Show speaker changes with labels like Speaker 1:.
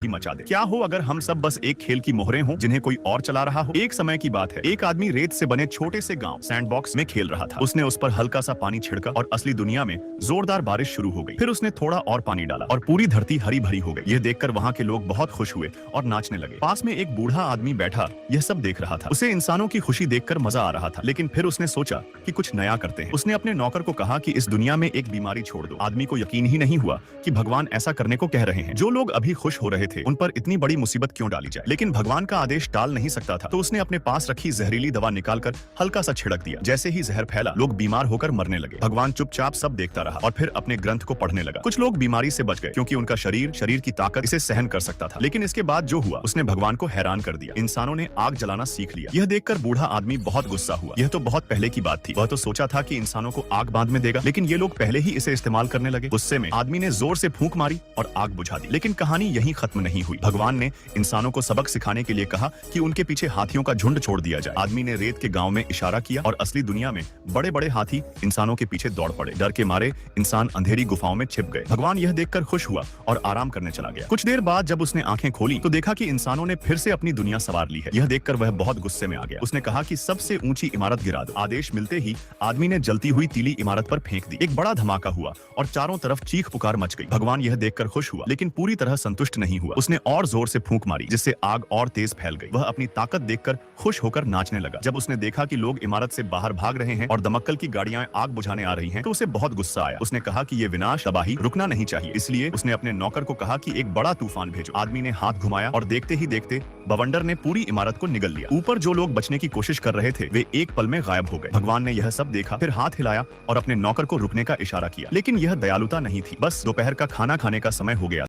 Speaker 1: ही मचा दे। क्या हो अगर हम सब बस एक खेल की मोहरें हों जिन्हें कोई और चला रहा हो। एक समय की बात है, एक आदमी रेत से बने छोटे से गांव सैंडबॉक्स में खेल रहा था। उसने उस पर हल्का सा पानी छिड़का और असली दुनिया में जोरदार बारिश शुरू हो गई। फिर उसने थोड़ा और पानी डाला और पूरी धरती हरी भरी हो गई। यह देखकर वहां के लोग बहुत खुश हुए और नाचने लगे। पास में एक बूढ़ा आदमी बैठा यह सब देख रहा था। उसे इंसानों की खुशी देखकर मजा आ रहा था, लेकिन फिर उसने सोचा कि कुछ नया करते हैं। उसने अपने नौकर को कहा कि इस दुनिया में एक बीमारी छोड़ दो। आदमी को यकीन ही नहीं हुआ कि भगवान ऐसा करने को कह रहे हैं। जो लोग अभी खुश हो रहे थे उन पर इतनी बड़ी मुसीबत क्यों डाली जाए। लेकिन भगवान का आदेश टाल नहीं सकता था, तो उसने अपने पास रखी जहरीली दवा निकालकर हल्का सा छिड़क दिया। जैसे ही जहर फैला, लोग बीमार होकर मरने लगे। भगवान चुपचाप सब देखता रहा और फिर अपने ग्रंथ को पढ़ने लगा। कुछ लोग बीमारी से बच गए क्योंकि उनका शरीर की ताकत इसे सहन कर सकता था। लेकिन इसके बाद जो हुआ उसने भगवान को हैरान कर दिया। इंसानों ने आग जलाना सीख लिया। यह देखकर बूढ़ा आदमी बहुत गुस्सा हुआ। यह तो बहुत पहले की बात थी। वह तो सोचा था कि इंसानों को आग बांध में देगा, लेकिन ये लोग पहले ही इसे इस्तेमाल करने लगे। गुस्से में आदमी ने जोर से फूंक मारी और आग बुझा दी। लेकिन कहानी यहीं खत्म नहीं हुई। भगवान ने इंसानों को सबक सिखाने के लिए कहा कि उनके पीछे हाथियों का झुंड छोड़ दिया जाए। आदमी ने रेत के गांव में इशारा किया और असली दुनिया में बड़े बड़े हाथी इंसानों के पीछे दौड़ पड़े। डर के मारे इंसान अंधेरी गुफाओं में छिप गए। भगवान यह देखकर खुश हुआ और आराम करने चला गया। कुछ देर बाद जब उसने आंखें खोली तो देखा कि इंसानों ने फिर से अपनी दुनिया संवार ली है। यह देखकर वह बहुत गुस्से में आ गया। उसने कहा कि सबसे ऊंची इमारत गिरा दो। आदेश मिलते ही आदमी ने जलती हुई तीली इमारत पर फेंक दी। एक बड़ा धमाका हुआ और चारों तरफ चीख पुकार मच गई। भगवान यह देखकर खुश हुआ, लेकिन पूरी तरह संतुष्ट नहीं हुआ। उसने और जोर से फूंक मारी, जिससे आग और तेज फैल गई। वह अपनी ताकत देखकर खुश होकर नाचने लगा। जब उसने देखा कि लोग इमारत से बाहर भाग रहे हैं और दमक्कल की गाड़ियां आग बुझाने आ रही हैं, तो उसे बहुत गुस्सा आया। उसने कहा कि यह विनाश तबाही रुकना नहीं चाहिए। इसलिए उसने अपने नौकर को कहा कि एक बड़ा तूफान भेजो। आदमी ने हाथ घुमाया और देखते ही देखते बवंडर ने पूरी इमारत को निगल लिया। ऊपर जो लोग बचने की कोशिश कर रहे थे वे एक पल में गायब हो गए। भगवान ने यह सब देखा, फिर हाथ हिलाया और अपने नौकर को रुकने का इशारा किया। लेकिन यह दयालुता नहीं थी, बस दोपहर का खाना खाने का समय हो गया।